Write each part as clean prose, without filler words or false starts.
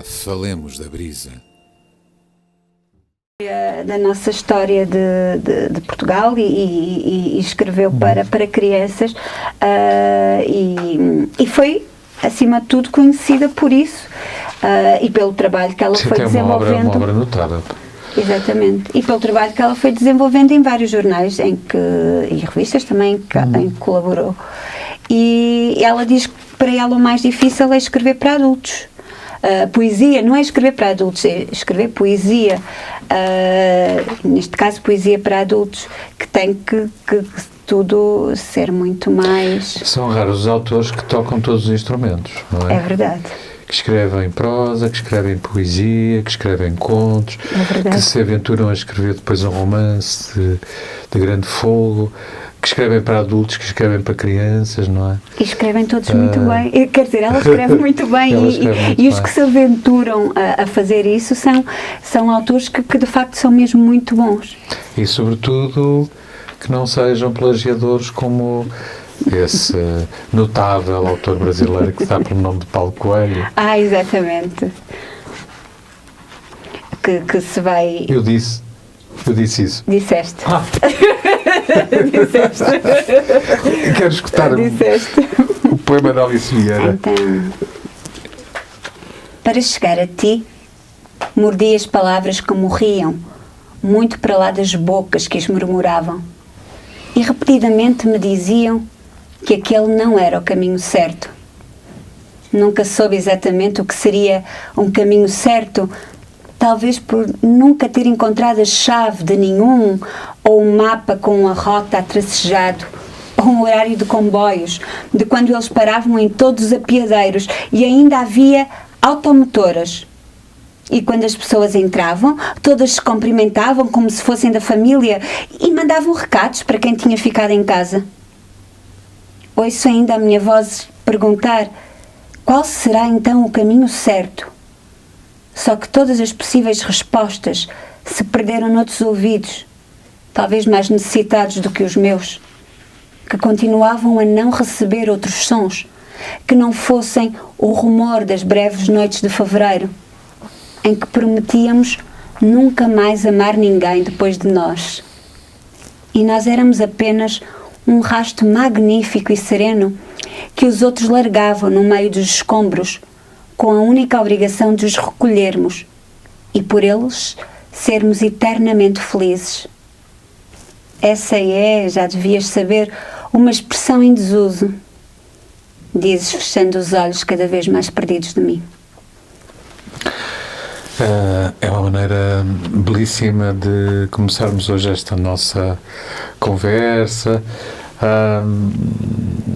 Falemos da brisa. Da nossa história de Portugal e escreveu para crianças e foi, acima de tudo, conhecida por isso e pelo trabalho que ela foi desenvolvendo. Uma obra notável. Exatamente. E pelo trabalho que ela foi desenvolvendo em vários jornais e revistas também em que colaborou. E ela diz que para ela o mais difícil é escrever para adultos. Poesia, não é escrever para adultos, é escrever poesia, neste caso poesia para adultos, que tem que tudo ser muito mais... São raros os autores que tocam todos os instrumentos, não é? É verdade. Que escrevem prosa, que escrevem poesia, que escrevem contos, que se aventuram a escrever depois um romance de grande fogo, que escrevem para adultos, que escrevem para crianças, não é? E escrevem todos muito bem. Quer dizer, ela escreve muito bem e os que se aventuram a fazer isso são autores que de facto são mesmo muito bons. E sobretudo que não sejam plagiadores como esse notável autor brasileiro que está pelo nome de Paulo Coelho. Exatamente. Que se vai... Eu disse isso. Disseste. Disseste. Quero escutar o poema da Alice Vieira. Então, para chegar a ti, mordi as palavras que morriam, muito para lá das bocas que as murmuravam, e repetidamente me diziam que aquele não era o caminho certo. Nunca soube exatamente o que seria um caminho certo, talvez por nunca ter encontrado a chave de nenhum, ou um mapa com a rota a tracejado, ou um horário de comboios, de quando eles paravam em todos os apiadeiros e ainda havia automotoras. E quando as pessoas entravam, todas se cumprimentavam como se fossem da família e mandavam recados para quem tinha ficado em casa. Ouço ainda a minha voz perguntar qual será então o caminho certo. Só que todas as possíveis respostas se perderam noutros ouvidos, talvez mais necessitados do que os meus, que continuavam a não receber outros sons, que não fossem o rumor das breves noites de fevereiro, em que prometíamos nunca mais amar ninguém depois de nós. E nós éramos apenas um rasto magnífico e sereno que os outros largavam no meio dos escombros, com a única obrigação de os recolhermos e por eles sermos eternamente felizes. Essa já devias saber, uma expressão em desuso, dizes fechando os olhos cada vez mais perdidos de mim. É uma maneira belíssima de começarmos hoje esta nossa conversa,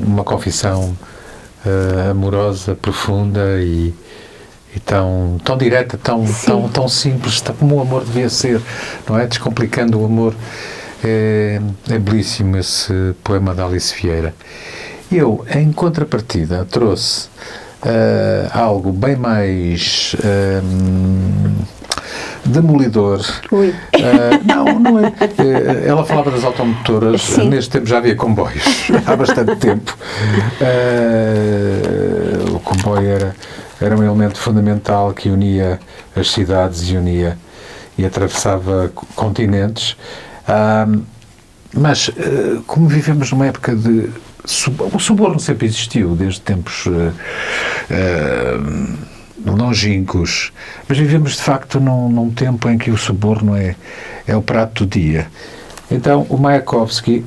uma confissão amorosa, profunda e tão direta, tão simples, como o amor devia ser, não é? Descomplicando o amor. É belíssimo esse poema da Alice Vieira. Eu, em contrapartida, trouxe algo bem mais demolidor. Não é. Ela falava das automotoras. Sim. Neste tempo já havia comboios, há bastante tempo. O comboio era um elemento fundamental que unia as cidades e atravessava continentes. Mas como vivemos numa época de... O suborno sempre existiu, desde tempos longínquos, mas vivemos de facto num tempo em que o suborno é o prato do dia. Então o Mayakovsky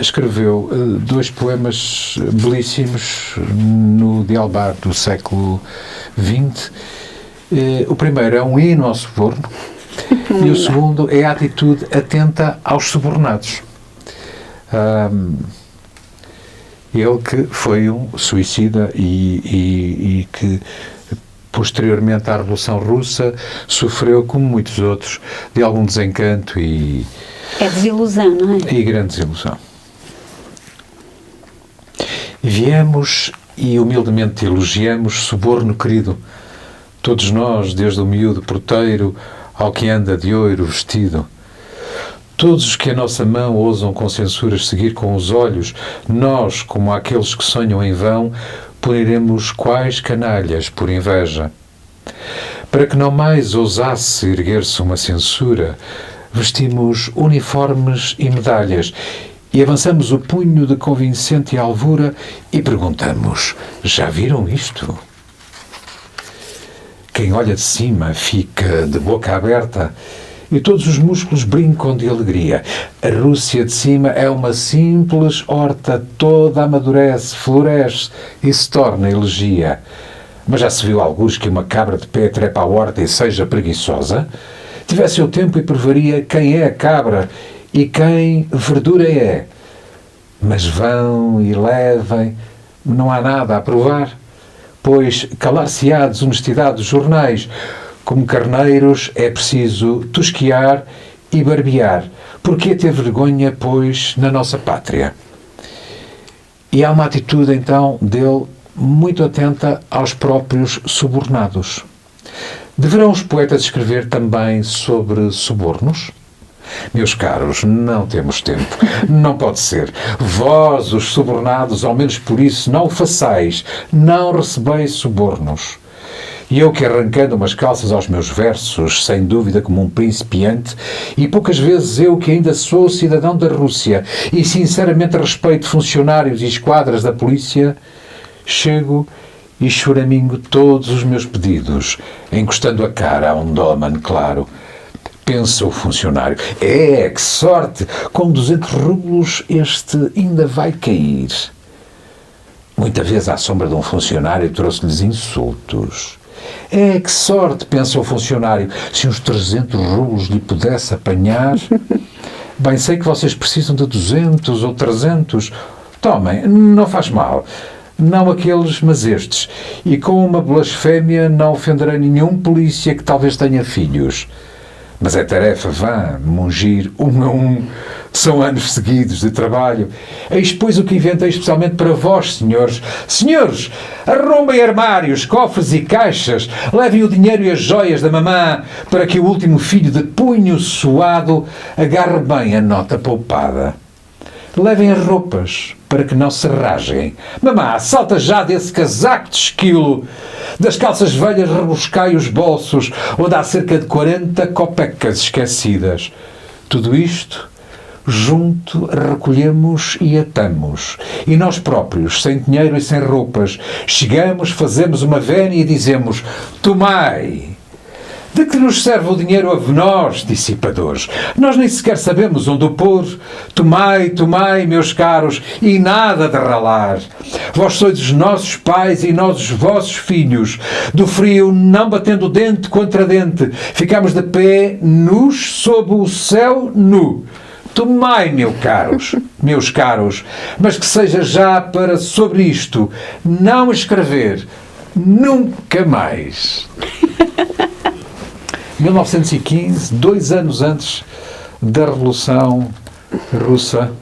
escreveu dois poemas belíssimos no Dialbar do século XX. O primeiro é um hino ao suborno e o segundo é a atitude atenta aos subornados. Ele que foi um suicida e que posteriormente à Revolução Russa sofreu, como muitos outros, de algum desencanto e... É desilusão, não é? E grande desilusão. Viemos e humildemente te elogiamos, suborno querido, todos nós, desde o miúdo porteiro ao que anda de ouro vestido. Todos os que a nossa mão ousam com censuras seguir com os olhos, nós, como aqueles que sonham em vão, puniremos quais canalhas por inveja. Para que não mais ousasse erguer-se uma censura, vestimos uniformes e medalhas e avançamos o punho de convincente alvura e perguntamos: já viram isto? Quem olha de cima fica de boca aberta e todos os músculos brincam de alegria. A Rússia de cima é uma simples horta, toda amadurece, floresce e se torna elegia. Mas já se viu alguns que uma cabra de pé trepa à horta e seja preguiçosa? Tivesse o tempo e provaria quem é a cabra e quem verdura é. Mas vão e levem, não há nada a provar, pois calar-se-á a desonestidade dos jornais. Como carneiros é preciso tosquiar e barbear. Porquê ter vergonha, pois, na nossa pátria? E há uma atitude, então, dele muito atenta aos próprios subornados. Deverão os poetas escrever também sobre subornos? Meus caros, não temos tempo. Não pode ser. Vós, os subornados, ao menos por isso, não o façais. Não recebeis subornos. E eu que, arrancando umas calças aos meus versos, sem dúvida como um principiante, e poucas vezes eu que ainda sou cidadão da Rússia e sinceramente respeito funcionários e esquadras da polícia, chego e choramingo todos os meus pedidos, encostando a cara a um dómane claro. Pensa o funcionário: que sorte! Com 200 rublos este ainda vai cair. Muita vez, à sombra de um funcionário, trouxe-lhes insultos. Que sorte! Pensa o funcionário. Se uns 300 rublos lhe pudesse apanhar... Bem, sei que vocês precisam de 200 ou 300. Tomem, não faz mal. Não aqueles, mas estes. E com uma blasfémia não ofenderei nenhum polícia que talvez tenha filhos. Mas é tarefa vã, mungir um a um. São anos seguidos de trabalho. Eis, pois, o que inventei especialmente para vós, senhores. Senhores, arrombem armários, cofres e caixas. Levem o dinheiro e as joias da mamã para que o último filho de punho suado agarre bem a nota poupada. Levem as roupas para que não se rasguem. Mamã, salta já desse casaco de esquilo. Das calças velhas rebuscai os bolsos, onde há cerca de 40 copecas esquecidas. Tudo isto, junto, recolhemos e atamos. E nós próprios, sem dinheiro e sem roupas, chegamos, fazemos uma vénia e dizemos: tomai! De que nos serve o dinheiro a nós, dissipadores? Nós nem sequer sabemos onde o pôr. Tomai, tomai, meus caros, e nada de ralar. Vós sois os nossos pais e nós os vossos filhos. Do frio, não batendo dente contra dente, ficamos de pé, nus, sob o céu nu. Tomai, meus caros, mas que seja já para sobre isto não escrever nunca mais. 1915, 2 anos antes da Revolução Russa,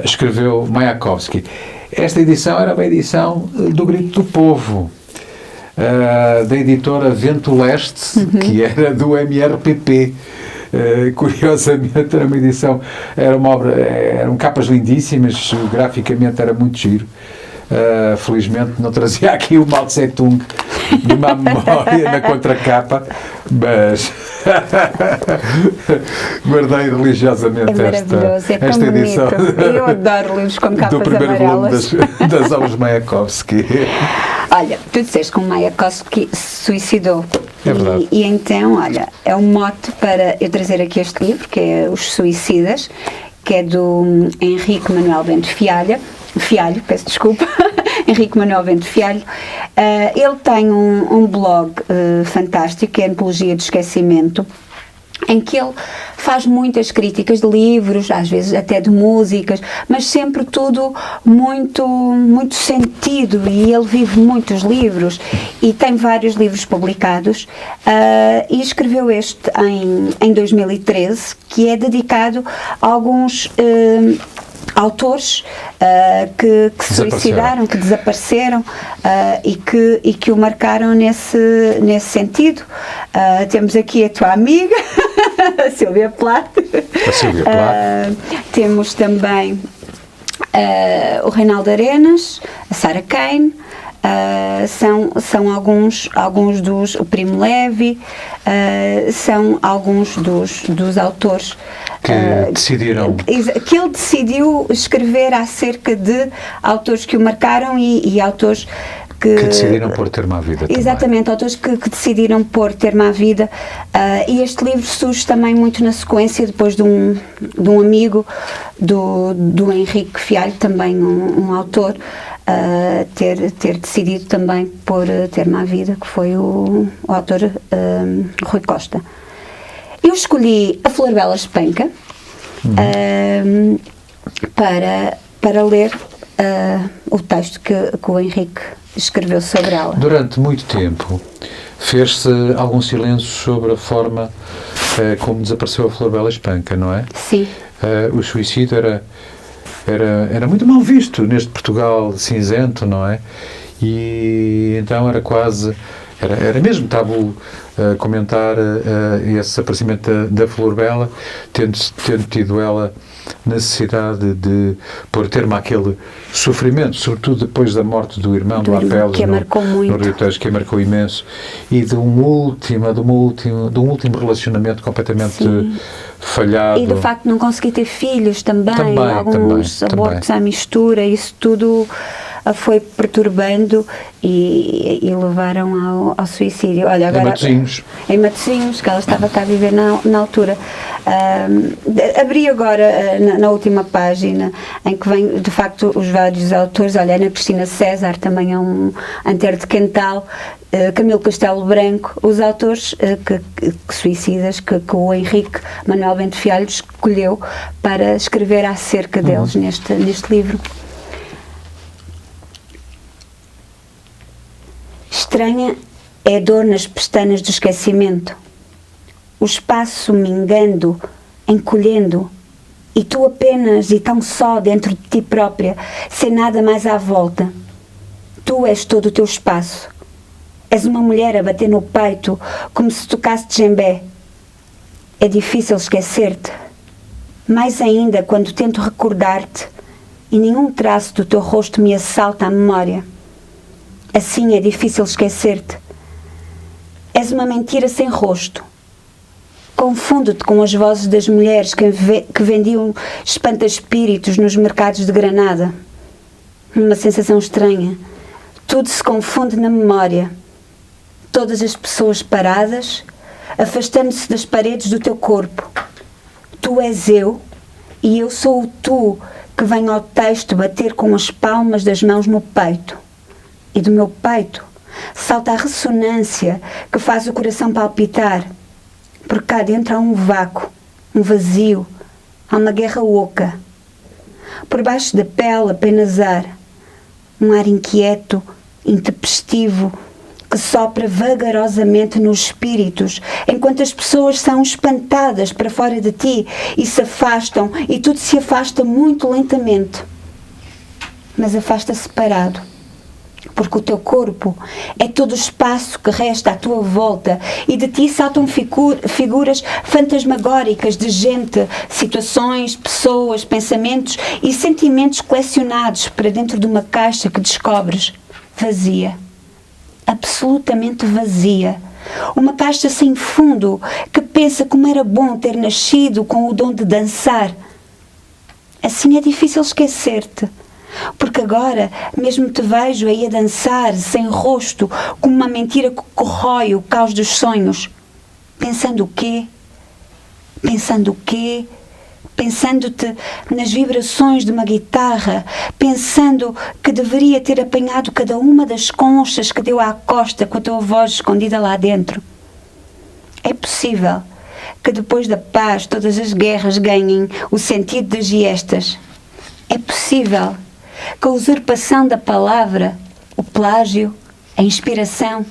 escreveu Mayakovsky. Esta edição era uma edição do Grito do Povo, da editora Vento Leste, que era do MRPP. Curiosamente, era uma edição, era uma obra, eram capas lindíssimas, graficamente era muito giro. Felizmente não trazia aqui o Mao Tse Tung numa memória na contracapa, mas guardei religiosamente esta edição. Eu adoro livros com capas do primeiro amarelas. volume das obras de Mayakovsky. Olha, tu disseste que o Mayakovsky se suicidou. É verdade. E então, olha, é um mote para eu trazer aqui este livro, que é Os Suicidas, que é do Henrique Manuel Bento Fialho, peço desculpa, Henrique Manuel Bento Fialho. Ele tem um blog fantástico, que é a Antologia de Esquecimento, em que ele faz muitas críticas de livros, às vezes até de músicas, mas sempre tudo muito, muito sentido, e ele vive muitos livros e tem vários livros publicados, e escreveu este em 2013, que é dedicado a alguns autores que se suicidaram, que desapareceram, e que o marcaram nesse sentido. Temos aqui a tua amiga, a Sílvia Plath. Temos também o Reinaldo Arenas, a Sarah Kane, são alguns dos, o Primo Levi, são alguns dos autores que decidiram, que ele decidiu escrever acerca de autores que o marcaram e autores que decidiram pôr termo à vida. Exatamente, autores que decidiram pôr termo à vida. E este livro surge também muito na sequência, depois de um amigo do Henrique Fialho, também um autor, ter decidido também pôr termo à vida, que foi o autor Rui Costa. Eu escolhi a Flor Bela Espanca para ler o texto que o Henrique escreveu sobre ela. Durante muito tempo fez-se algum silêncio sobre a forma como desapareceu a Flor Bela Espanca, não é? Sim. O suicídio era muito mal visto neste Portugal cinzento, não é? E então era quase... Era mesmo tabu comentar esse desaparecimento da Flor Bela, tendo tido ela necessidade de pôr termo àquele sofrimento, sobretudo depois da morte do irmão, do Apeles, que a marcou muito. No Rio Tejo, que a marcou imenso, e de um último relacionamento completamente falhado. E do facto de não conseguir ter filhos também alguns abortos à mistura, isso tudo foi perturbando e levaram ao suicídio. Olha, agora, em Matosinhos, que ela estava cá a viver na altura. Abri agora na última página, em que vem de facto os vários autores. Olha, Ana Cristina César também é um Antero de Quental, Camilo Castelo Branco, os autores suicidas que o Henrique Manuel Bento Fialho escolheu para escrever acerca deles neste livro. Estranha é a dor nas pestanas do esquecimento, o espaço mingando, encolhendo, e tu apenas e tão só dentro de ti própria, sem nada mais à volta. Tu és todo o teu espaço. És uma mulher a bater no peito como se tocasse djembé. É difícil esquecer-te, mais ainda quando tento recordar-te e nenhum traço do teu rosto me assalta à memória. Assim é difícil esquecer-te. És uma mentira sem rosto. Confundo-te com as vozes das mulheres que vendiam espanta-espíritos nos mercados de Granada. Uma sensação estranha. Tudo se confunde na memória. Todas as pessoas paradas, afastando-se das paredes do teu corpo. Tu és eu e eu sou o tu que vem ao texto bater com as palmas das mãos no peito. E do meu peito salta a ressonância que faz o coração palpitar, porque cá dentro há um vácuo, um vazio, há uma guerra oca. Por baixo da pele apenas ar, um ar inquieto, intempestivo, que sopra vagarosamente nos espíritos, enquanto as pessoas são espantadas para fora de ti e se afastam, e tudo se afasta muito lentamente, mas afasta-se parado. Porque o teu corpo é todo o espaço que resta à tua volta e de ti saltam figuras fantasmagóricas de gente, situações, pessoas, pensamentos e sentimentos colecionados para dentro de uma caixa que descobres vazia, absolutamente vazia. Uma caixa sem fundo que pensa como era bom ter nascido com o dom de dançar. Assim é difícil esquecer-te. Porque agora mesmo te vejo aí a dançar, sem rosto, como uma mentira que corrói o caos dos sonhos. Pensando o quê? Pensando o quê? Pensando-te nas vibrações de uma guitarra, pensando que deveria ter apanhado cada uma das conchas que deu à costa com a tua voz escondida lá dentro. É possível que depois da paz todas as guerras ganhem o sentido das giestas. É possível que a usurpação da palavra, o plágio, a inspiração,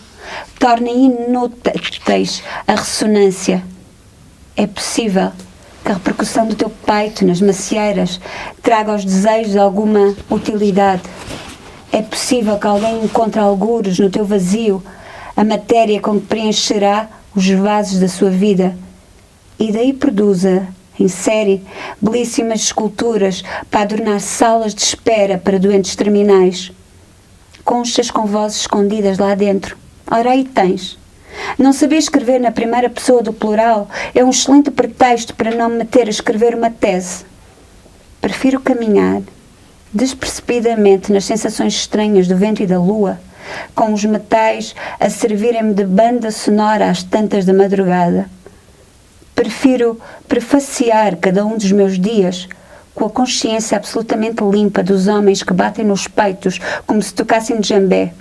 tornem inúteis a ressonância. É possível que a repercussão do teu peito nas macieiras traga aos desejos alguma utilidade. É possível que alguém encontre algures no teu vazio a matéria com que preencherá os vasos da sua vida e daí produza em série, belíssimas esculturas para adornar salas de espera para doentes terminais. conchas com vozes escondidas lá dentro. Ora, aí tens. Não saber escrever na primeira pessoa do plural é um excelente pretexto para não me meter a escrever uma tese. Prefiro caminhar despercebidamente nas sensações estranhas do vento e da lua, com os metais a servirem-me de banda sonora às tantas da madrugada. Prefiro prefaciar cada um dos meus dias com a consciência absolutamente limpa dos homens que batem nos peitos como se tocassem de djembé.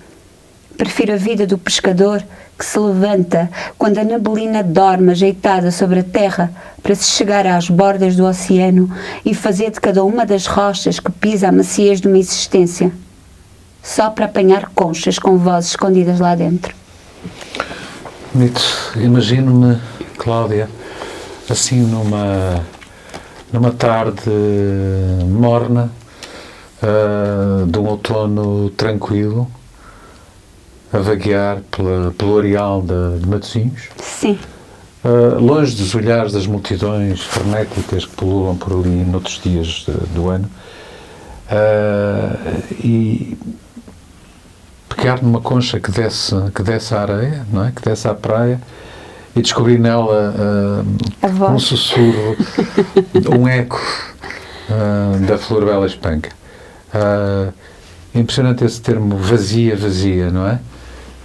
Prefiro a vida do pescador que se levanta quando a neblina dorme ajeitada sobre a terra para se chegar às bordas do oceano e fazer de cada uma das rochas que pisa a maciez de uma existência, só para apanhar conchas com vozes escondidas lá dentro. Bonito. Imagino-me, Cláudia, assim numa tarde morna, de um outono tranquilo, a vaguear pelo areal de Matosinhos. Sim. Longe dos olhares das multidões frenéticas que pululam por ali noutros dias do ano, e pegar numa concha que desce à areia, não é? Que desce à praia, e descobrir nela um sussurro, um eco da Florbela Espanca. É impressionante esse termo, vazia, não é?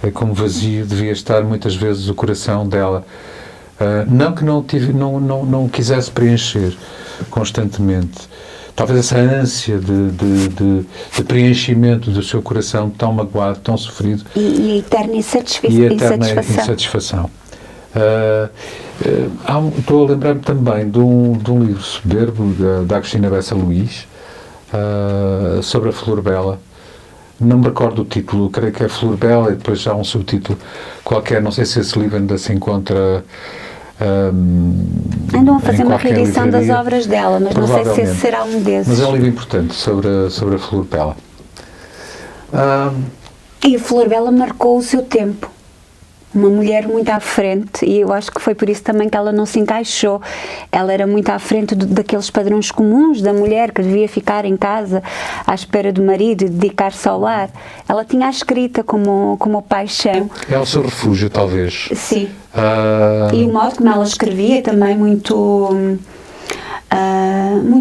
É como vazio devia estar muitas vezes o coração dela. Não que não quisesse preencher constantemente. Talvez essa ânsia de preenchimento do seu coração tão magoado, tão sofrido. E a eterna insatisfação. Estou a lembrar-me também de um livro soberbo da Agostina Bessa Luís, sobre a Florbela. Não me recordo o título, creio que é Florbela, e depois já há um subtítulo qualquer, não sei se esse livro ainda se encontra. Andam a fazer uma reedição das obras dela, mas não sei se esse será um desses. Mas é um livro importante sobre a Florbela. E a Florbela marcou o seu tempo. Uma mulher muito à frente, e eu acho que foi por isso também que ela não se encaixou. Ela era muito à frente daqueles padrões comuns da mulher que devia ficar em casa à espera do marido e dedicar-se ao lar. Ela tinha a escrita como paixão. É o seu refúgio, talvez. Sim. E o modo como ela escrevia também muito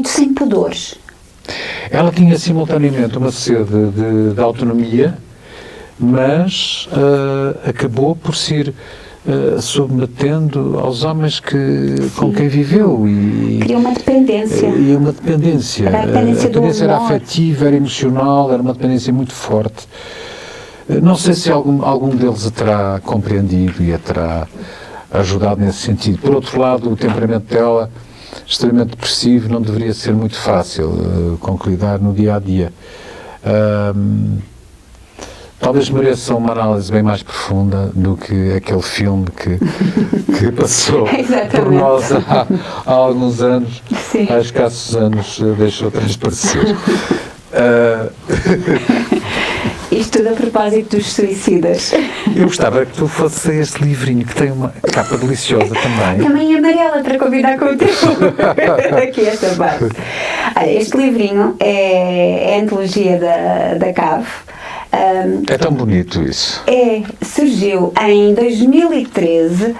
sem pudores. Ela tinha simultaneamente uma sede de autonomia, mas acabou por se ir submetendo aos homens com quem viveu. Criou uma dependência. E uma dependência. Era a dependência era afetiva, era emocional, era uma dependência muito forte. Não sei se algum deles a terá compreendido e a terá ajudado nesse sentido. Por outro lado, o temperamento dela, extremamente depressivo, não deveria ser muito fácil com que lidar no dia-a-dia. Talvez mereça uma análise bem mais profunda do que aquele filme que passou por nós há alguns anos, Sim. há escassos anos, deixou transparecer. Isto tudo a propósito dos suicidas. Eu gostava que tu fosse este livrinho, que tem uma capa deliciosa também. Também é amarela, para combinar com o teu. Aqui esta parte. Este livrinho é a antologia da CAV. É tão bonito isso. Surgiu em 2013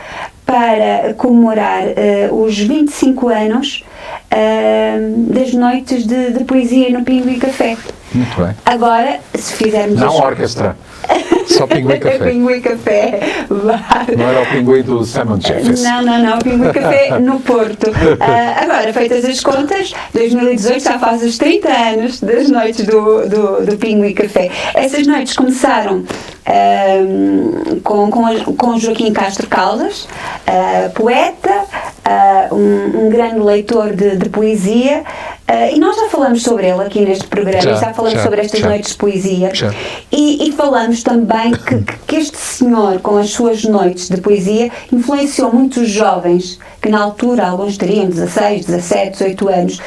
para comemorar os 25 anos das noites de poesia no Pinguim Café. Muito bem. Agora, se fizermos... Não orquestra. Só Pinguim Café. Pinguim Café. Não era o pinguim do Simon Jeffers. Não. Pinguim Café no Porto. Agora, feitas as contas, 2018 já faz os 30 anos das noites do Pinguim Café. Essas noites começaram com Joaquim Castro Caldas, poeta, um grande leitor de poesia, e nós já falamos sobre ele aqui neste programa, já falamos sobre estas noites de poesia, e falamos também que este senhor, com as suas noites de poesia, influenciou muitos jovens, que na altura, alguns teriam 16, 17, 18 anos,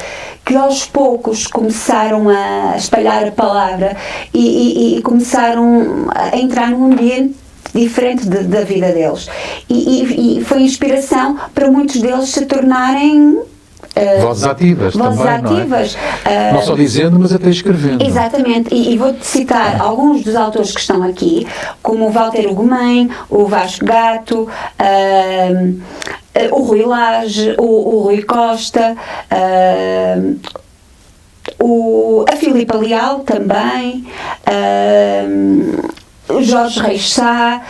que aos poucos começaram a espalhar a palavra e começaram a entrar num ambiente diferente da vida deles. E foi inspiração para muitos deles se tornarem Vozes ativas vozes também, ativas. não é? Não só dizendo, mas até escrevendo. Exatamente, e vou-te citar alguns dos autores que estão aqui, como o Walter Ugumem, o Vasco Gato, o Rui Lage, o Rui Costa, a Filipa Leal também, o Jorge Reis Sá,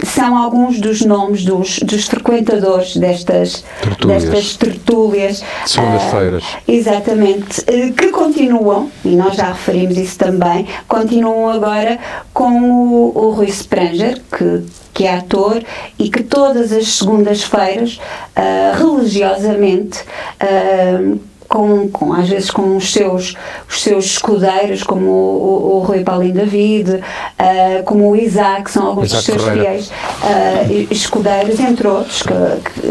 são alguns dos nomes dos frequentadores destas tertúlias. Segundas-feiras. Exatamente, que continuam, e nós já referimos isso também, continuam agora com o Rui Spranger, que é ator e que todas as segundas-feiras, religiosamente, às vezes com os seus escudeiros, como o Rui Paulinho David, como o Isaac, são alguns dos seus fiéis escudeiros, entre outros,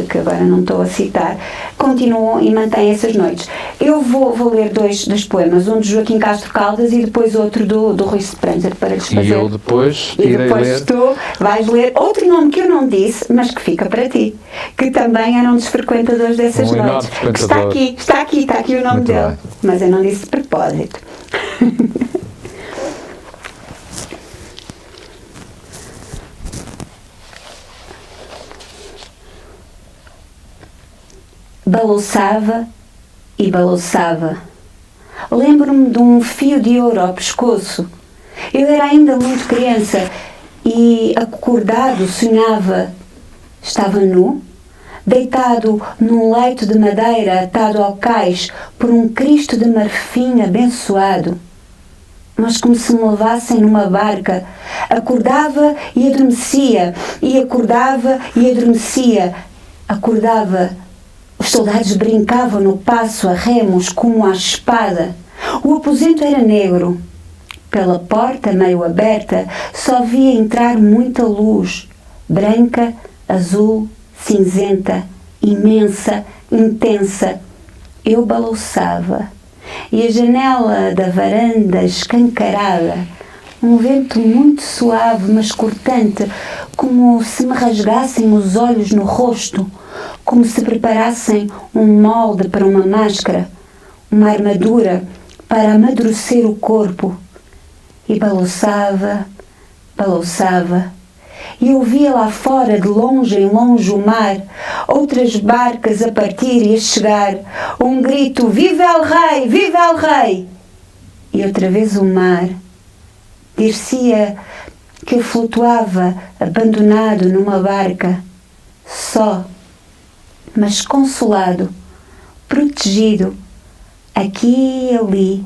que agora não estou a citar, continuam e mantêm essas noites. Eu vou ler dois poemas, um de Joaquim Castro Caldas e depois outro do Rui Spranger, para lhes fazer. E eu depois irei ler. Tu vais ler outro nome que eu não disse, mas que fica para ti, que também era um dos frequentadores dessas noites. Que está aqui o nome Muito dele, bem. mas eu não disse de propósito. Balouçava e balouçava. Lembro-me de um fio de ouro ao pescoço. Eu era ainda muito criança e, acordado, sonhava. Estava nu, deitado num leito de madeira atado ao cais por um Cristo de marfim abençoado. Mas como se me levassem numa barca. Acordava e adormecia, e acordava e adormecia. Acordava. Os soldados brincavam no passo a remos como à espada. O aposento era negro. Pela porta, meio aberta, só via entrar muita luz, branca, azul, cinzenta, imensa, intensa. Eu balouçava. E a janela da varanda escancarada, um vento muito suave, mas cortante, como se me rasgassem os olhos no rosto, como se preparassem um molde para uma máscara, uma armadura para amadurecer o corpo. E balouçava, balouçava. E eu via lá fora, de longe em longe, o mar, outras barcas a partir e a chegar, um grito: Viva el Rei! Viva el Rei! E outra vez o mar. Dir-se-ia que eu flutuava, abandonado numa barca, só, mas consolado, protegido, aqui e ali,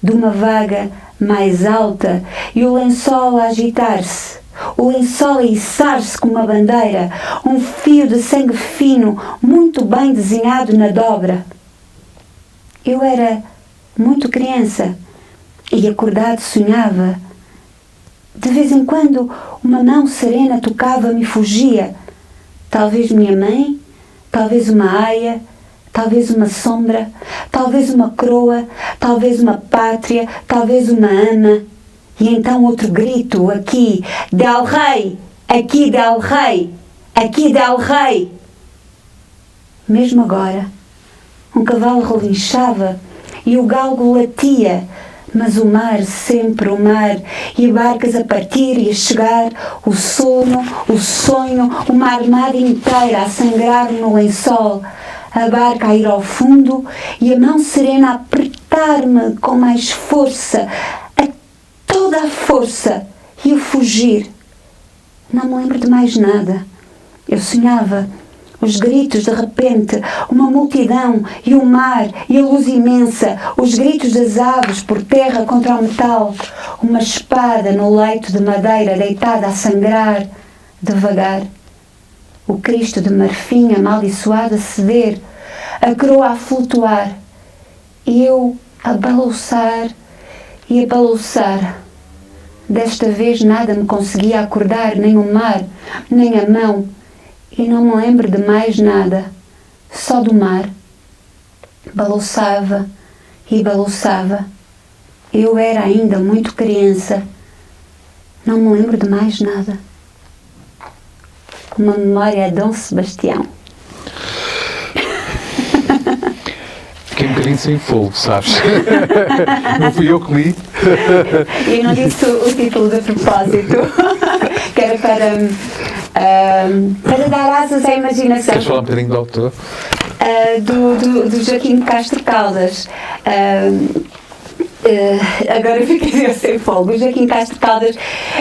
de uma vaga mais alta, e o lençol a agitar-se, o lençol a içar-se como uma bandeira, um fio de sangue fino, muito bem desenhado na dobra. Eu era muito criança e, acordado, sonhava. De vez em quando, uma mão serena tocava-me e fugia. Talvez minha mãe, talvez uma aia, talvez uma sombra, talvez uma croa, talvez uma pátria, talvez uma ama. E então outro grito, aqui, del Rei, aqui del Rei, aqui del Rei. Mesmo agora, um cavalo relinchava e o galgo latia, mas o mar, sempre o mar, e barcas a partir e a chegar, o sono, o sonho, uma armada inteira a sangrar no lençol, a barca a ir ao fundo e a mão serena a apertar-me com mais força, toda a força, e eu fugir. Não me lembro de mais nada. Eu sonhava. Os gritos de repente, uma multidão, e o mar, e a luz imensa, os gritos das aves por terra contra o metal, uma espada no leito de madeira deitada a sangrar, devagar. O Cristo de marfim amaldiçoado a ceder, a coroa a flutuar, e eu a balouçar e a balouçar. Desta vez nada me conseguia acordar, nem o mar, nem a mão, e não me lembro de mais nada, só do mar. Balouçava e balouçava. Eu era ainda muito criança. Não me lembro de mais nada. Uma memória a Dom Sebastião. bocadinho sem fogo, sabes? Não fui eu que li. Eu não disse o título de propósito, que era para dar asas à imaginação. Queres falar um bocadinho do autor? Do Joaquim de Castro Caldas. Agora fiquei sem fogo. O Joaquim Castro Caldas,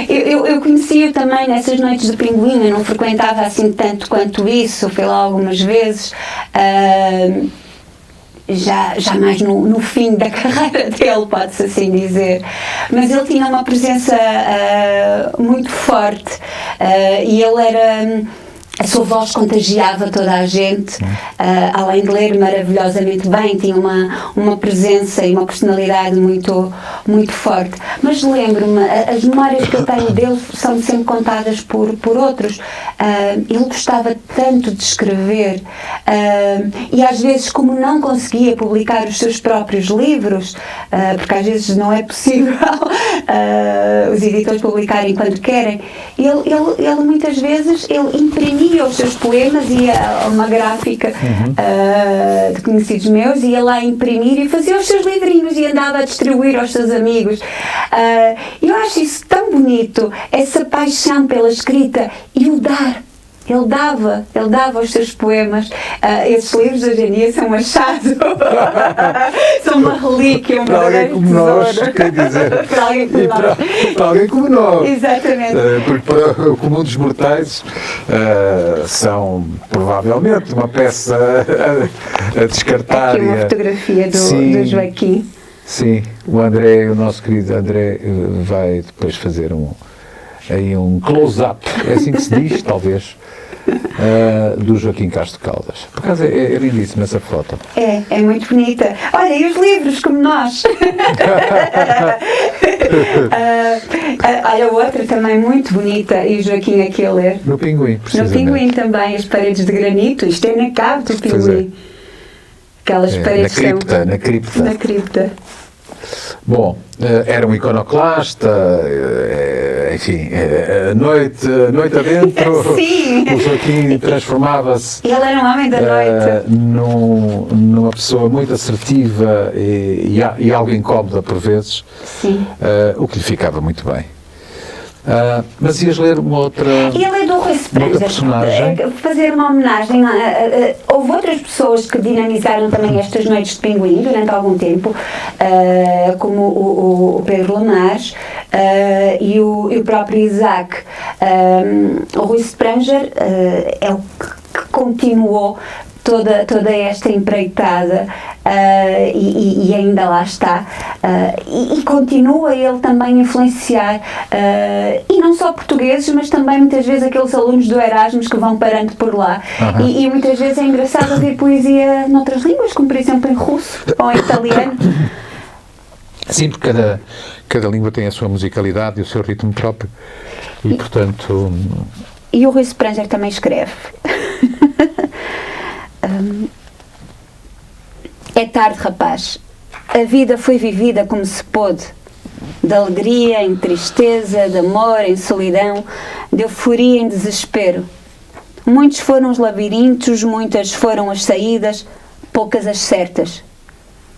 eu conhecia também nessas noites de pinguim, eu não frequentava assim tanto quanto isso, fui lá algumas vezes, já mais no fim da carreira dele, pode-se assim dizer, mas ele tinha uma presença muito forte, e ele era... A sua voz contagiava toda a gente, além de ler maravilhosamente bem, tinha uma presença e uma personalidade muito, muito forte. Mas lembro-me, as memórias que eu tenho dele são sempre contadas por outros. Ele gostava tanto de escrever, e às vezes, como não conseguia publicar os seus próprios livros, porque às vezes não é possível os editores publicarem quando querem, ele muitas vezes imprimia os seus poemas, ia a uma gráfica de conhecidos meus, ia lá imprimir e fazia os seus livrinhos e andava a distribuir aos seus amigos. Eu acho isso tão bonito, essa paixão pela escrita e o dar. Ele dava os seus poemas. Esses livros hoje em dia são um achado. São uma relíquia, para alguém como nós, quer dizer. Para alguém como nós. Para alguém como nós. Exatamente. Porque para o comum dos mortais são provavelmente uma peça a descartar. Aqui uma fotografia do Joaquim. Sim, o André, o nosso querido André, vai depois fazer um close-up, é assim que se diz, talvez, do Joaquim Castro Caldas. Por acaso é lindíssima essa foto. É muito bonita. Olha, e os livros como nós? Olha, outra também muito bonita, e o Joaquim aqui a ler. No Pinguim, precisamente. No Pinguim também, as paredes de granito, isto é na cave do Pinguim. Aquelas paredes na cripta. Na cripta. Bom, era um iconoclasta, enfim, noite adentro. Sim. O Joaquim transformava-se. Ele era um homem da noite. Numa pessoa muito assertiva e algo incómoda por vezes. Sim. O que lhe ficava muito bem. Mas ias ler uma outra. Ele é do Rui outra personagem. Fazer uma homenagem. Houve outras pessoas que dinamizaram também estas noites de pinguim durante algum tempo, como o Pedro Lamares e o próprio Isaac. O Rui Spranger é o que continuou toda esta empreitada, e ainda lá está, e continua ele também a influenciar, e não só portugueses, mas também muitas vezes aqueles alunos do Erasmus que vão parando por lá, e muitas vezes é engraçado ouvir poesia noutras línguas, como por exemplo em russo ou em italiano. Sim, porque cada língua tem a sua musicalidade e o seu ritmo próprio, e portanto... E o Rui Spranger também escreve. É tarde, rapaz. A vida foi vivida como se pôde, de alegria em tristeza, de amor em solidão, de euforia em desespero. Muitos foram os labirintos, muitas foram as saídas, poucas as certas.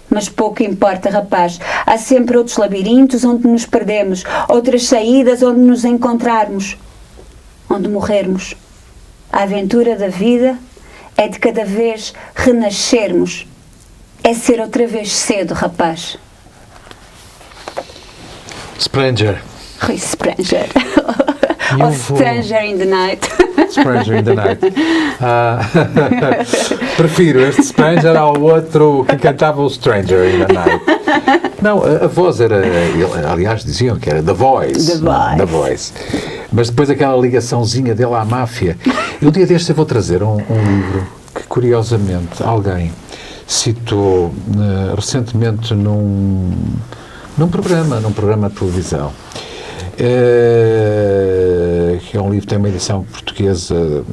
Mas pouco importa, rapaz. Há sempre outros labirintos onde nos perdemos, outras saídas onde nos encontrarmos, onde morrermos. A aventura da vida é de cada vez renascermos. É ser outra vez cedo, rapaz. Spranger. Rui Spranger. Ou Stranger in the Night. Stranger in the Night. Prefiro este Spranger ao outro que cantava o Stranger in the Night. Não, a voz era... Aliás, diziam que era The Voice. The Voice. Mas depois aquela ligaçãozinha dele à máfia. E um dia deste eu vou trazer um livro que, curiosamente, alguém citou recentemente num programa de televisão. Que é um livro que tem uma edição portuguesa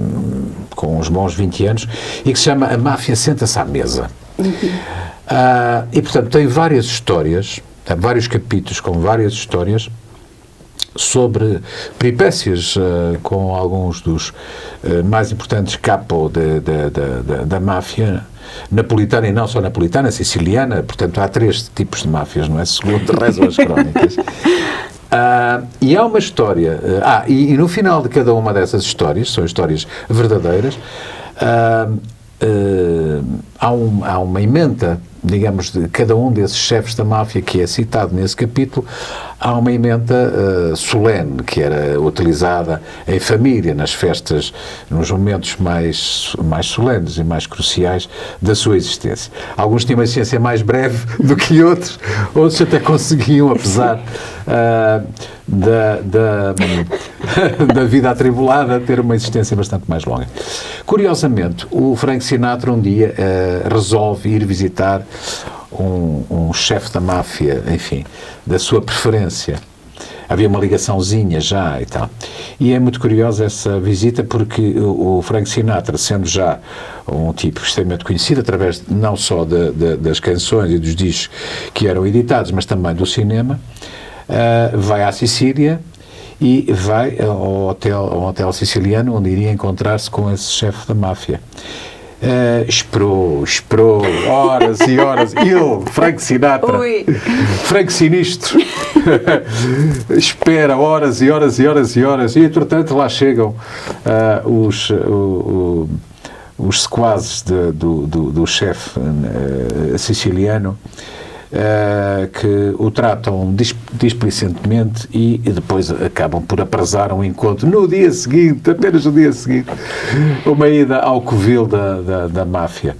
com uns bons 20 anos e que se chama A Máfia Senta-se à Mesa. E, portanto, tem várias histórias, tem vários capítulos com várias histórias sobre peripécias com alguns dos mais importantes capo da máfia napolitana, e não só napolitana, siciliana. Portanto, há 3 tipos de máfias, não é? Segundo rezam as crónicas. E há uma história, e no final de cada uma dessas histórias, são histórias verdadeiras, há uma emenda, digamos, de cada um desses chefes da máfia que é citado nesse capítulo. Há uma emenda solene, que era utilizada em família, nas festas, nos momentos mais solenes e mais cruciais da sua existência. Alguns tinham uma existência mais breve do que outros até conseguiam, apesar da vida atribulada, ter uma existência bastante mais longa. Curiosamente, o Frank Sinatra um dia resolve ir visitar um chefe da máfia, enfim, da sua preferência. Havia uma ligaçãozinha já e tal. E é muito curiosa essa visita, porque o Frank Sinatra, sendo já um tipo extremamente conhecido, através não só das canções e dos discos que eram editados, mas também do cinema, vai à Sicília e vai ao hotel siciliano, onde iria encontrar-se com esse chefe da máfia. Esperou horas e horas. Ele, Frank Sinatra, Frank Sinistro, espera horas e horas e horas e horas, e entretanto lá chegam os sequazes do chefe siciliano, que o tratam displicentemente e depois acabam por aprazar um encontro no dia seguinte, apenas no dia seguinte, uma ida ao covil da máfia.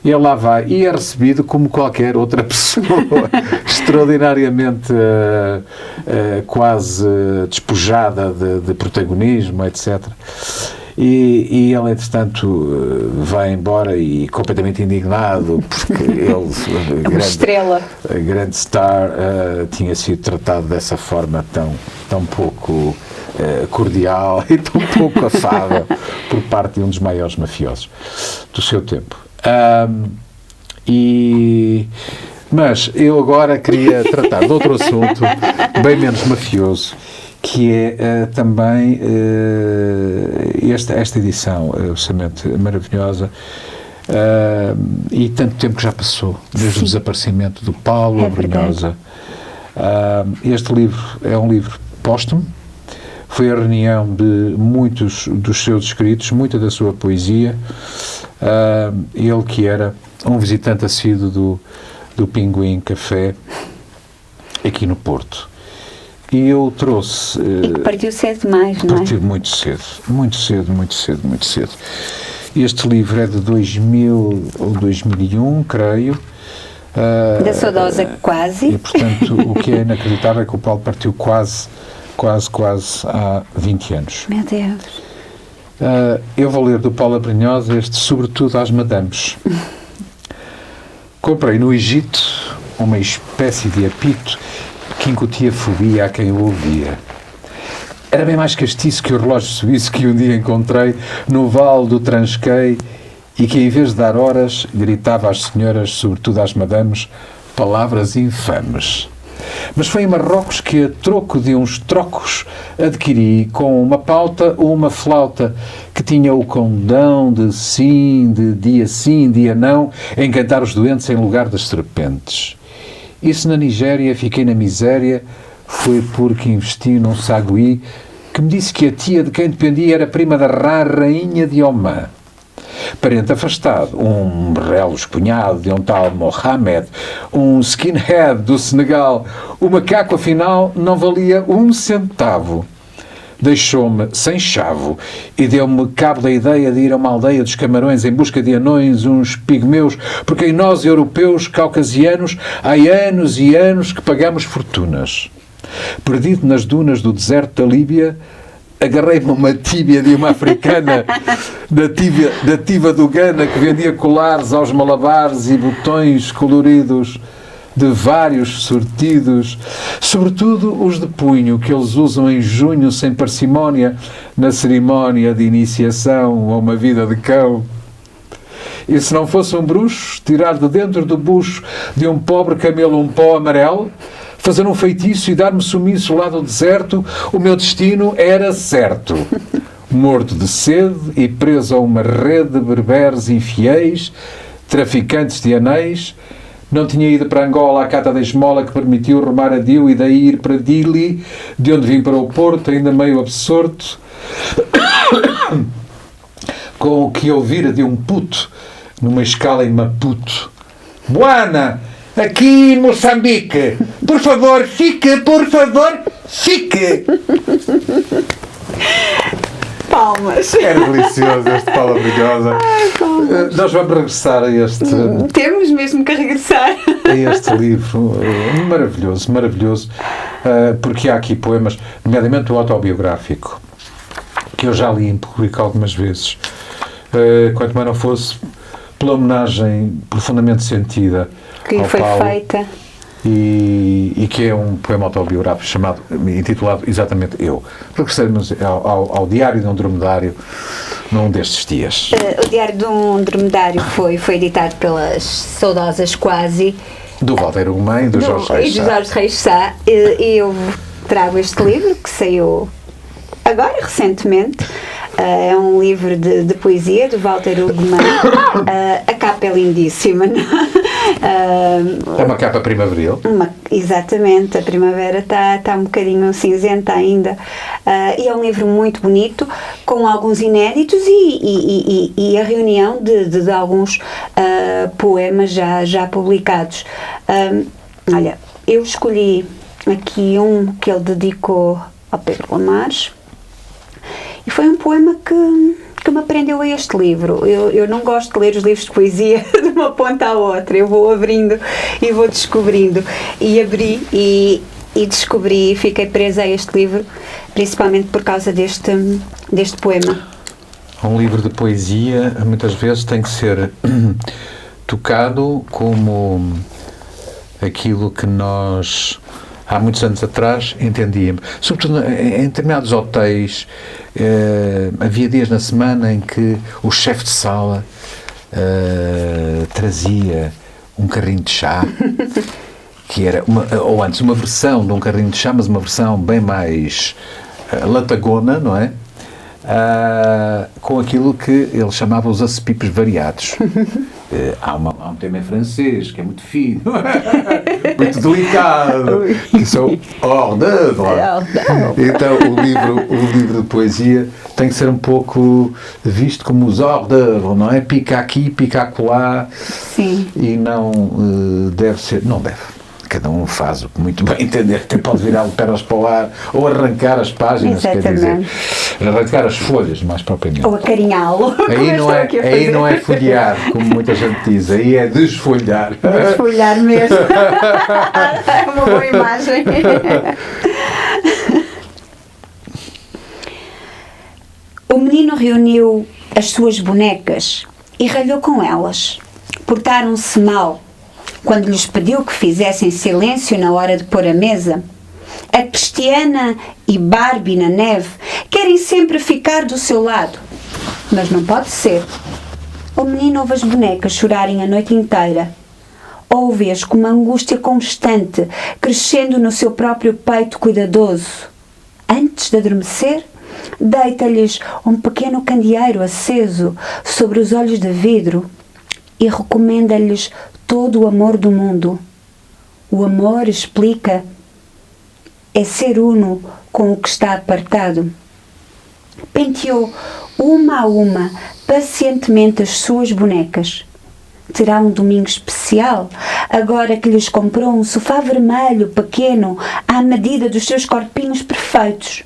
E ele lá vai e é recebido como qualquer outra pessoa, extraordinariamente quase despojada de protagonismo, etc. E ele, entretanto, vai embora e completamente indignado, porque ele, a grande star, tinha sido tratado dessa forma tão pouco cordial e tão pouco afável por parte de um dos maiores mafiosos do seu tempo. Mas eu agora queria tratar de outro assunto bem menos mafioso, que é também esta edição absolutamente maravilhosa, e tanto tempo que já passou, desde o desaparecimento do Paulo Abrunhosa. Este livro é um livro póstumo, foi a reunião de muitos dos seus escritos, muita da sua poesia. Ele que era um visitante assíduo do Pinguim Café aqui no Porto. E eu trouxe... E que partiu cedo demais, não é? Partiu muito cedo. Este livro é de 2000 ou 2001, creio. Da saudosa quase. E, portanto, o que é inacreditável é que o Paulo partiu quase há 20 anos. Meu Deus. Eu vou ler do Paulo Abrunhosa este Sobretudo às Madames. Comprei no Egito uma espécie de apito que incutia fobia a quem o ouvia. Era bem mais castiço que o relógio suíço que um dia encontrei no vale do Transquei e que, em vez de dar horas, gritava às senhoras, sobretudo às madames, palavras infames. Mas foi em Marrocos que, a troco de uns trocos, adquiri com uma pauta ou uma flauta que tinha o condão de sim, dia não, a encantar os doentes em lugar das serpentes. Isso na Nigéria, fiquei na miséria, foi porque investi num sagui que me disse que a tia de quem dependia era prima da rainha de Omã. Parente afastado, um relo escunhado de um tal Mohamed, um skinhead do Senegal, o macaco afinal não valia 1 centavo. Deixou-me sem chavo e deu-me cabo da ideia de ir a uma aldeia dos Camarões em busca de anões, uns pigmeus, porque em nós, europeus, caucasianos, há anos e anos que pagamos fortunas. Perdido nas dunas do deserto da Líbia, agarrei-me a uma tíbia de uma africana nativa do Ghana que vendia colares aos malabares e botões coloridos de vários sortidos, sobretudo os de punho que eles usam em junho sem parcimónia na cerimónia de iniciação a uma vida de cão. E se não fosse um bruxo, tirar de dentro do bucho de um pobre camelo um pó amarelo, fazer um feitiço e dar-me sumiço lá do deserto, o meu destino era certo. Morto de sede e preso a uma rede de berberes infiéis, traficantes de anéis, não tinha ido para Angola à cata da esmola que permitiu remar a Dio e daí ir para Dili, de onde vim para o Porto, ainda meio absorto, com o que ouvira de um puto, numa escala em Maputo. Buana, aqui em Moçambique, por favor, fique, Palmas. Era delicioso este Paula Brunhosa. Nós vamos regressar a este... Temos mesmo que regressar. A este livro maravilhoso, maravilhoso, porque há aqui poemas, nomeadamente o autobiográfico, que eu já li em público algumas vezes, quanto mais não fosse pela homenagem profundamente sentida que ao foi Paulo, feita. e que é um poema autobiográfico intitulado exatamente Eu. Regressaremos ao Diário de um Dromedário num destes dias. O Diário de um Dromedário foi editado pelas saudosas Quasi. Do Walter Ugumem e do Jorge Reis Sá. E do Jorge Reis Sá. E eu trago este livro que saiu agora, recentemente. É um livro de poesia do Walter Ugumem. A capa é lindíssima. É uma capa primaveril. Exatamente, a primavera está um bocadinho cinzenta ainda. E é um livro muito bonito, com alguns inéditos e a reunião de alguns poemas já publicados. Olha, eu escolhi aqui um que ele dedicou ao Pedro Lamares. E foi um poema que me prendeu a este livro. Eu não gosto de ler os livros de poesia de uma ponta à outra. Eu vou abrindo e vou descobrindo. E abri e descobri e fiquei presa a este livro, principalmente por causa deste poema. Um livro de poesia muitas vezes tem que ser tocado como aquilo que nós há muitos anos atrás entendíamos, sobretudo em determinados hotéis. Havia dias na semana em que o chefe de sala trazia um carrinho de chá, que era ou antes uma versão de um carrinho de chá, mas uma versão bem mais latagona, não é? Com aquilo que ele chamava os acepipes variados. Há um tema em francês que é muito fino, muito delicado, que são hors d'oeuvre. Então o livro de poesia tem que ser um pouco visto como os hors d'oeuvre, não é? Pica aqui, pica acolá. Sim. E não deve ser, não deve. Cada um faz o que muito bem entender, até pode virar pernas para o ar ou arrancar as páginas, quer dizer, arrancar as folhas, mais propriamente. Ou acarinhá-lo. Aí não é folhear, como muita gente diz, aí é desfolhar. Desfolhar mesmo. É uma boa imagem. O menino reuniu as suas bonecas e ralhou com elas. Portaram-se mal quando lhes pediu que fizessem silêncio na hora de pôr a mesa. A Cristiana e Barbie na neve querem sempre ficar do seu lado, mas não pode ser. O menino ouve as bonecas chorarem a noite inteira. Ouve-as com uma angústia constante, crescendo no seu próprio peito cuidadoso. Antes de adormecer, deita-lhes um pequeno candeeiro aceso sobre os olhos de vidro e recomenda-lhes todo o amor do mundo. O amor, explica, é ser uno com o que está apartado. Penteou uma a uma pacientemente as suas bonecas. Terá um domingo especial, agora que lhes comprou um sofá vermelho pequeno à medida dos seus corpinhos perfeitos.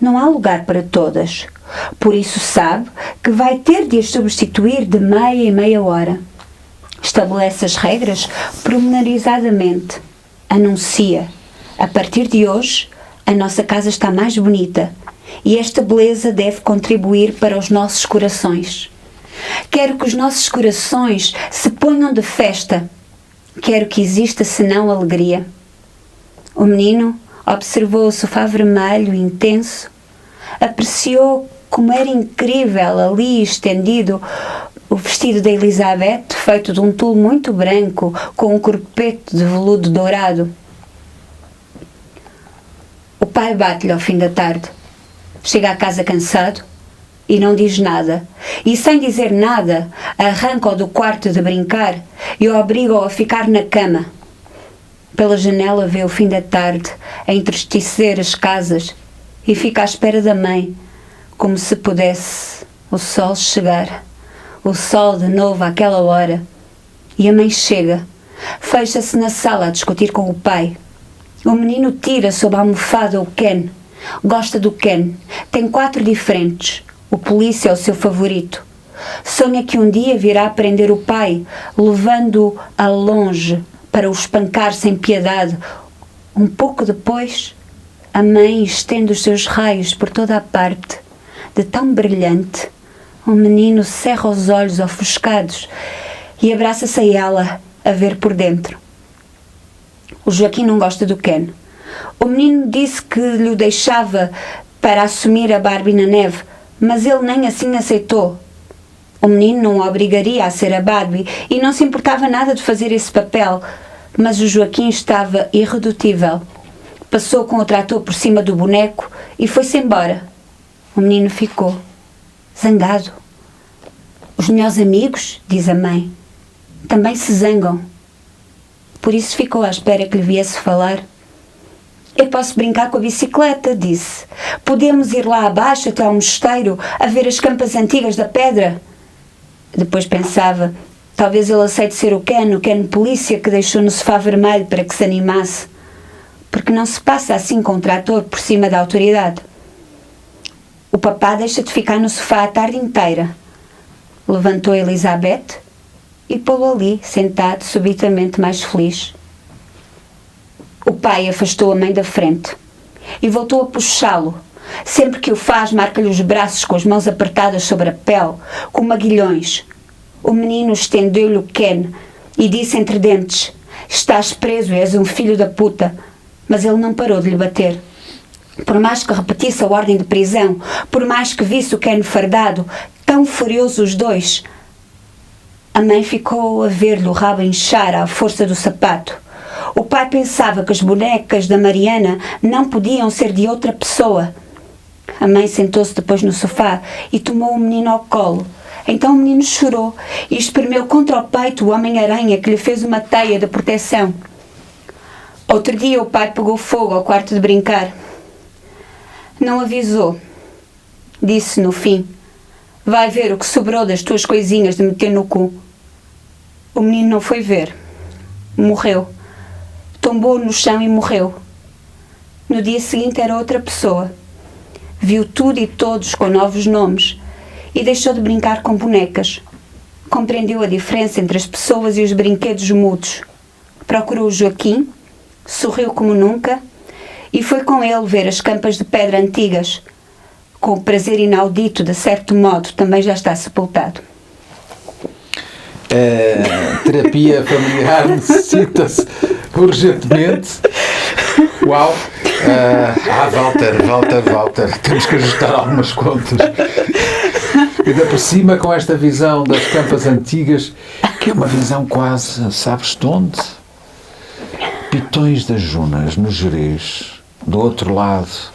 Não há lugar para todas, por isso sabe que vai ter de as substituir de meia em meia hora. Estabelece as regras pormenorizadamente. Anuncia: a partir de hoje, a nossa casa está mais bonita e esta beleza deve contribuir para os nossos corações. Quero que os nossos corações se ponham de festa. Quero que exista senão alegria. O menino observou o sofá vermelho intenso, apreciou como era incrível ali estendido o vestido da Elizabeth, feito de um tulo muito branco, com um corpete de veludo dourado. O pai bate-lhe ao fim da tarde. Chega à casa cansado e não diz nada. E sem dizer nada, arranca-o do quarto de brincar e o obriga-o a ficar na cama. Pela janela vê o fim da tarde a entristecer as casas e fica à espera da mãe, como se pudesse o sol chegar. O sol de novo àquela hora. E a mãe chega. Fecha-se na sala a discutir com o pai. O menino tira sob a almofada o Ken. Gosta do Ken. Tem 4 diferentes. O polícia é o seu favorito. Sonha que um dia virá prender o pai, levando-o a longe para o espancar sem piedade. Um pouco depois, a mãe estende os seus raios por toda a parte. De tão brilhante, o menino cerra os olhos ofuscados e abraça-se a ela, a ver por dentro. O Joaquim não gosta do Ken. O menino disse que lhe o deixava para assumir a Barbie na neve, mas ele nem assim aceitou. O menino não o obrigaria a ser a Barbie e não se importava nada de fazer esse papel, mas o Joaquim estava irredutível. Passou com o trator por cima do boneco e foi-se embora. O menino ficou, zangado. Os melhores amigos, diz a mãe, também se zangam. Por isso ficou à espera que lhe viesse falar. Eu posso brincar com a bicicleta, disse. Podemos ir lá abaixo até ao mosteiro a ver as campas antigas da pedra. Depois pensava, talvez ele aceite ser o Ken polícia que deixou no sofá vermelho para que se animasse. Porque não se passa assim com o trator por cima da autoridade. O papá deixa de ficar no sofá a tarde inteira. Levantou Elizabeth e pô-lo ali, sentado, subitamente mais feliz. O pai afastou a mãe da frente e voltou a puxá-lo. Sempre que o faz, marca-lhe os braços com as mãos apertadas sobre a pele, como aguilhões. O menino estendeu-lhe o Ken e disse entre dentes: estás preso e és um filho da puta. Mas ele não parou de lhe bater. Por mais que repetisse a ordem de prisão, por mais que visse o Ken fardado, tão furiosos os dois, a mãe ficou a ver-lhe o rabo inchar à força do sapato. O pai pensava que as bonecas da Mariana não podiam ser de outra pessoa. A mãe sentou-se depois no sofá e tomou o menino ao colo. Então o menino chorou e espremeu contra o peito o Homem-Aranha que lhe fez uma teia de proteção. Outro dia o pai pegou fogo ao quarto de brincar. Não avisou. Disse no fim: vai ver o que sobrou das tuas coisinhas de meter no cu. O menino não foi ver. Morreu. Tombou no chão e morreu. No dia seguinte era outra pessoa. Viu tudo e todos com novos nomes e deixou de brincar com bonecas. Compreendeu a diferença entre as pessoas e os brinquedos mudos. Procurou o Joaquim, sorriu como nunca e foi com ele ver as campas de pedra antigas. Com o prazer inaudito, de certo modo, também já está sepultado. Terapia familiar necessita-se urgentemente. Uau! Walter, temos que ajustar algumas contas. Ainda por cima, com esta visão das campas antigas, que é uma visão quase, sabes de onde? Pitões das Junas, no Gerês, do outro lado,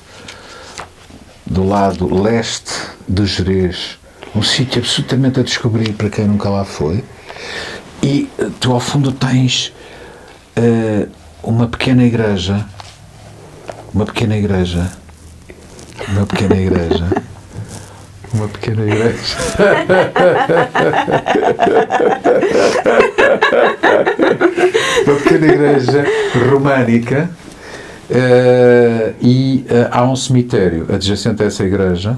do lado leste do Gerês, um sítio absolutamente a descobrir para quem nunca lá foi. E tu ao fundo tens uma pequena igreja, uma pequena igreja, uma pequena igreja, uma pequena igreja. Uma pequena igreja românica, e há um cemitério adjacente a essa igreja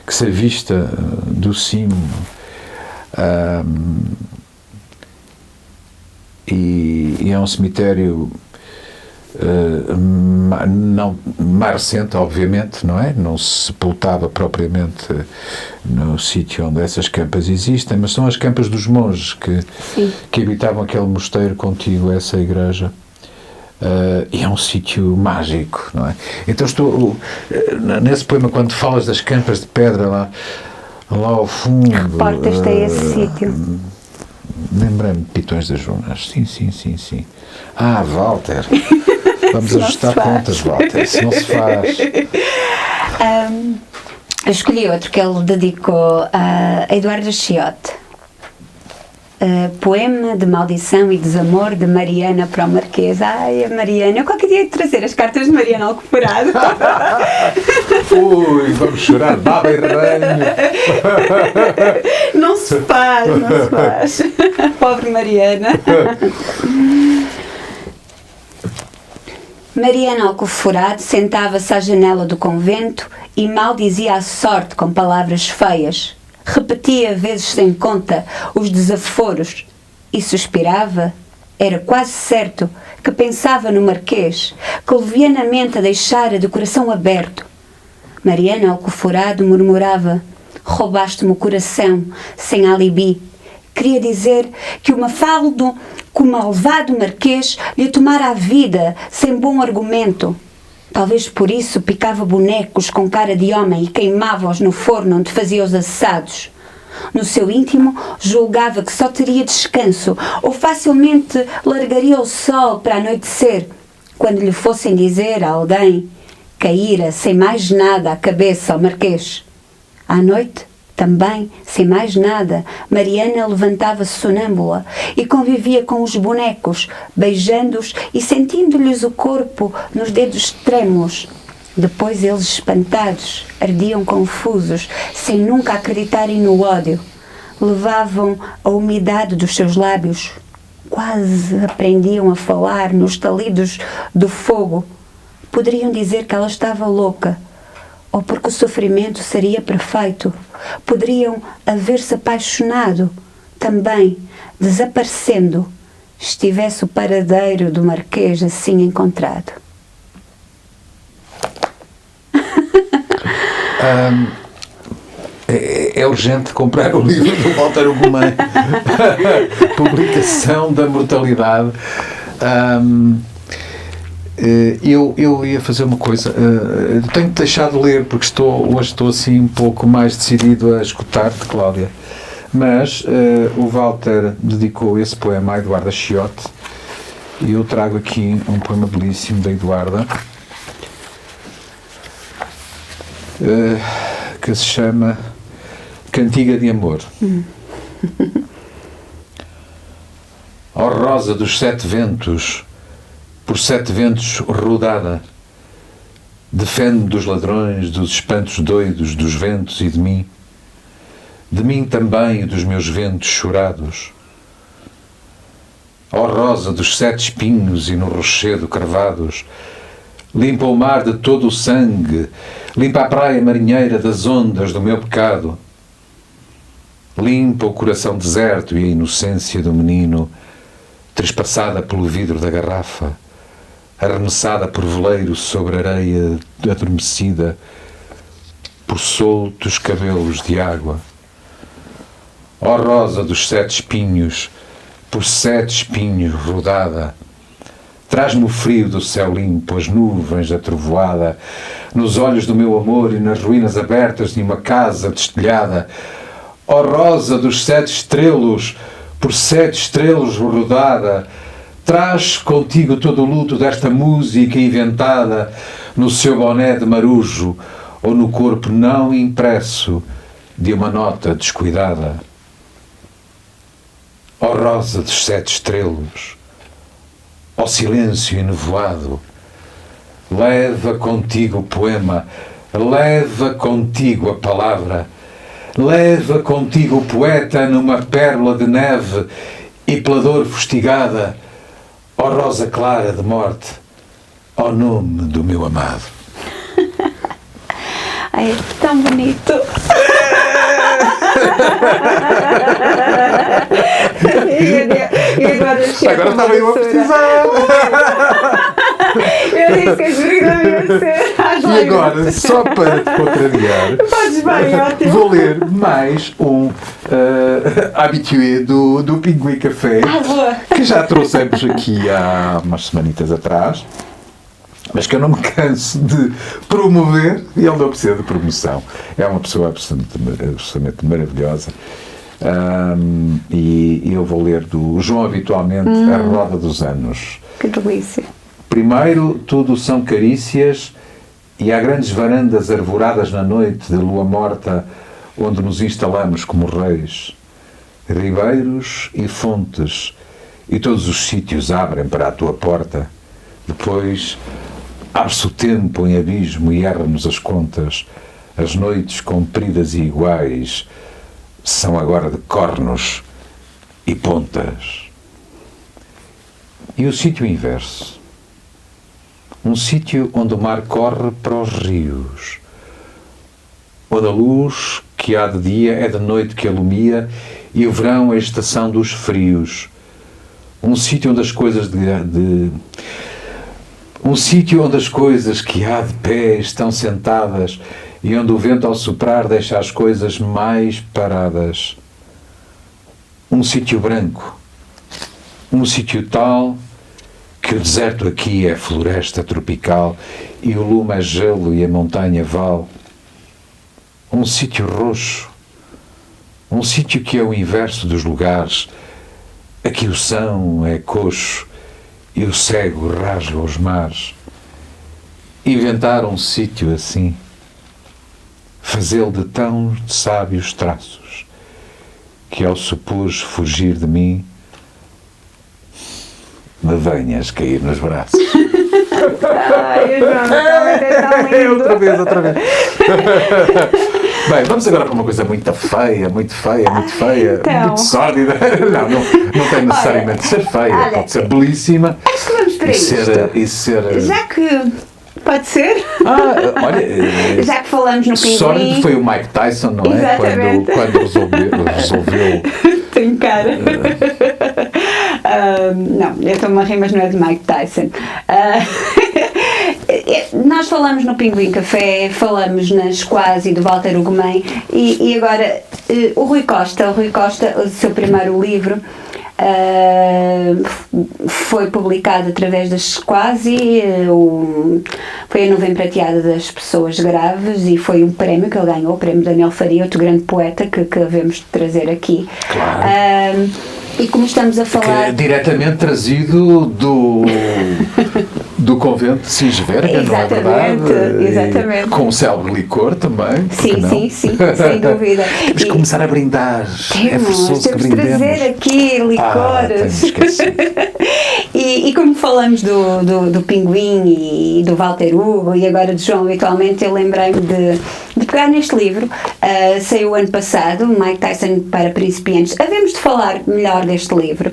que se avista do cimo, e é um cemitério não mais recente, obviamente, não é? Não se sepultava propriamente no sítio onde essas campas existem, mas são as campas dos monges que habitavam aquele mosteiro contíguo a essa igreja. E é um sítio mágico, não é? Então estou nesse poema, quando falas das campas de pedra lá ao fundo, Reportas-te a esse sítio. Lembrei-me de Pitões das Junas. Sim. Walter. Vamos Isso não ajustar se faz. contas, Walter. Isso não se faz. Eu escolhi outro que ele dedicou a Eduardo Chiotte. Poema de maldição e desamor de Mariana para o Marquês. Ai, a Mariana, eu qualquer dia hei de trazer as cartas de Mariana Alcoforado. Ui, vamos chorar, baba e ranho. Não se faz, não se faz. Pobre Mariana. Mariana Alcoforado sentava-se à janela do convento e maldizia a sorte com palavras feias. Repetia vezes sem conta os desaforos e suspirava. Era quase certo que pensava no Marquês, que levianamente a deixara de coração aberto. Mariana Alcoforado murmurava: roubaste-me o coração, sem alibi. Queria dizer que o Mafaldo, que o malvado Marquês, lhe tomara a vida, sem bom argumento. Talvez por isso picava bonecos com cara de homem e queimava-os no forno onde fazia os assados. No seu íntimo, julgava que só teria descanso ou facilmente largaria o sol para anoitecer, quando lhe fossem dizer a alguém: caíra sem mais nada a cabeça ao Marquês. À noite, também, sem mais nada, Mariana levantava-se sonâmbula e convivia com os bonecos, beijando-os e sentindo-lhes o corpo nos dedos trêmulos. Depois eles, espantados, ardiam confusos, sem nunca acreditarem no ódio. Levavam a umidade dos seus lábios. Quase aprendiam a falar nos estalidos do fogo. Poderiam dizer que ela estava louca, ou porque o sofrimento seria perfeito. Poderiam haver-se apaixonado, também, desaparecendo, estivesse o paradeiro do Marquês assim encontrado. É urgente comprar o livro do Walter Ugumem. Publicação da Mortalidade. Eu ia fazer uma coisa. Tenho-te deixado ler porque hoje estou assim um pouco mais decidido a escutar-te, Cláudia. Mas o Walter dedicou esse poema à Eduarda Chiotte e eu trago aqui um poema belíssimo da Eduarda que se chama Cantiga de Amor. Ó rosa dos sete ventos, por sete ventos rodada, defende dos ladrões, dos espantos doidos, dos ventos e de mim também e dos meus ventos chorados. Ó rosa dos sete espinhos e no rochedo cravados, limpa o mar de todo o sangue, limpa a praia marinheira das ondas do meu pecado, limpa o coração deserto e a inocência do menino, trespassada pelo vidro da garrafa, arremessada por veleiro sobre areia adormecida, por soltos cabelos de água. Ó rosa dos sete espinhos, por sete espinhos rodada, traz-me o frio do céu limpo, as nuvens da trovoada, nos olhos do meu amor e nas ruínas abertas de uma casa destelhada. Ó rosa dos sete estrelos, por sete estrelos rodada, traz contigo todo o luto desta música inventada no seu boné de marujo ou no corpo não impresso de uma nota descuidada. Ó rosa dos sete estrelos, ó silêncio enevoado, leva contigo o poema, leva contigo a palavra, leva contigo o poeta numa pérola de neve e pela dor fustigada, ó rosa clara de morte, ó nome do meu amado. Ai, é tão bonito. E agora Estava eu a precisar. Eu disse que a esfreguidão ia ser às E agora, só para te contrariar, Podes bem, ótimo. vou ler mais um habitué do Pinguim Café, Boa. que já trouxemos aqui há umas semanitas atrás, mas que eu não me canso de promover, e ele não precisa de promoção. É uma pessoa absolutamente maravilhosa. E eu vou ler do João Habitualmente, A Roda dos Anos. Que delícia. primeiro, tudo são carícias, e há grandes varandas arvoradas na noite de lua morta, onde nos instalamos como reis. Ribeiros e fontes, e todos os sítios abrem para a tua porta. Depois, abre-se o tempo em abismo e erra-nos as contas. As noites compridas e iguais são agora de cornos e pontas. E o sítio inverso? Um sítio onde o mar corre para os rios, onde a luz que há de dia é de noite que alumia, e o verão é a estação dos frios. Um sítio onde as coisas um sítio onde as coisas que há de pé estão sentadas, e onde o vento ao soprar deixa as coisas mais paradas. Um sítio branco, um sítio tal que o deserto aqui é floresta tropical, e o lume é gelo e a montanha vale. Um sítio roxo, um sítio que é o inverso dos lugares. Aqui o são é coxo e o cego rasga os mares. Inventar um sítio assim, fazê-lo de tão sábios traços, que ao supus fugir de mim, me venhas cair nos braços. Ai, João, é tão lindo. Outra vez. Bem, vamos agora para uma coisa muito feia, muito Então. muito sórdida. Não tem necessariamente de ser feia, olha, pode ser belíssima. Acho que vamos para e ser. Já que pode ser. Olha, Já que falamos no pinguim. sórdido foi o Mike Tyson, não é? Exatamente. Quando resolveu. Trincar. Não, eu estou-me a rir, mas não é de Mike Tyson. Nós falamos no Pinguim Café, falamos nas Quase do Walter Ugumem, e agora o Rui Costa, o seu primeiro livro, foi publicado através das Quase, foi a Nuvem Prateada das Pessoas Graves, e foi um prémio que ele ganhou, o prémio Daniel Faria, outro grande poeta que devemos trazer aqui. Claro. E como estamos a falar... Que é diretamente trazido do convento de Sisverga, não é verdade? Exatamente. Com o célebre licor também. Sim, sem dúvida. Temos que começar a brindar. É forçoso que temos de brindemos. trazer aqui licores. E como falamos do Pinguim e do Walter Hugo e agora de João habitualmente, eu lembrei-me de pegar neste livro. Saiu ano passado, Mike Tyson para principiantes. Havemos de falar melhor deste livro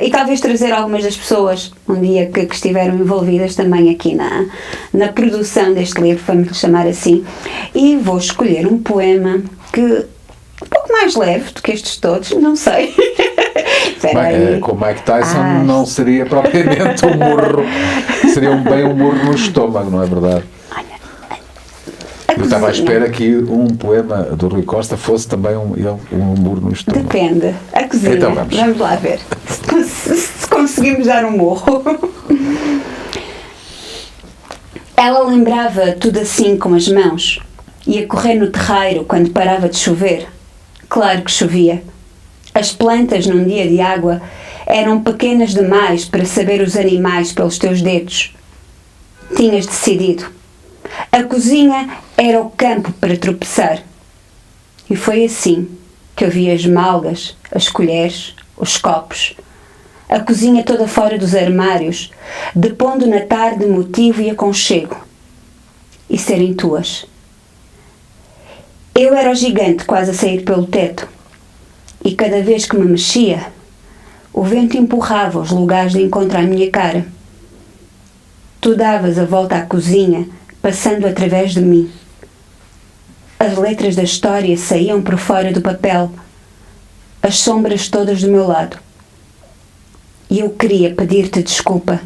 e talvez trazer algumas das pessoas um dia que estiveram envolvidas também aqui na produção deste livro, vamos lhe chamar assim, e vou escolher um poema que um pouco mais leve do que estes todos, não sei. Com o Mike Tyson não seria propriamente um murro, seria um murro no estômago, não é verdade? Eu estava à espera que um poema do Rui Costa fosse também um murro no estômago. Depende. A cozinha. Então vamos lá ver se conseguimos dar um morro. Ela lembrava tudo assim com as mãos, ia correr no terreiro quando parava de chover. Claro que chovia. As plantas num dia de água eram pequenas demais para saber os animais pelos teus dedos. Tinhas decidido. A cozinha era o campo para tropeçar. E foi assim que eu vi as malgas, as colheres, os copos, a cozinha toda fora dos armários, depondo na tarde motivo e aconchego, e serem tuas. Eu era o gigante quase a sair pelo teto, e cada vez que me mexia, o vento empurrava os lugares de encontro à minha cara. Tu davas a volta à cozinha, passando através de mim. As letras da história saíam por fora do papel, as sombras todas do meu lado. E eu queria pedir-te desculpa.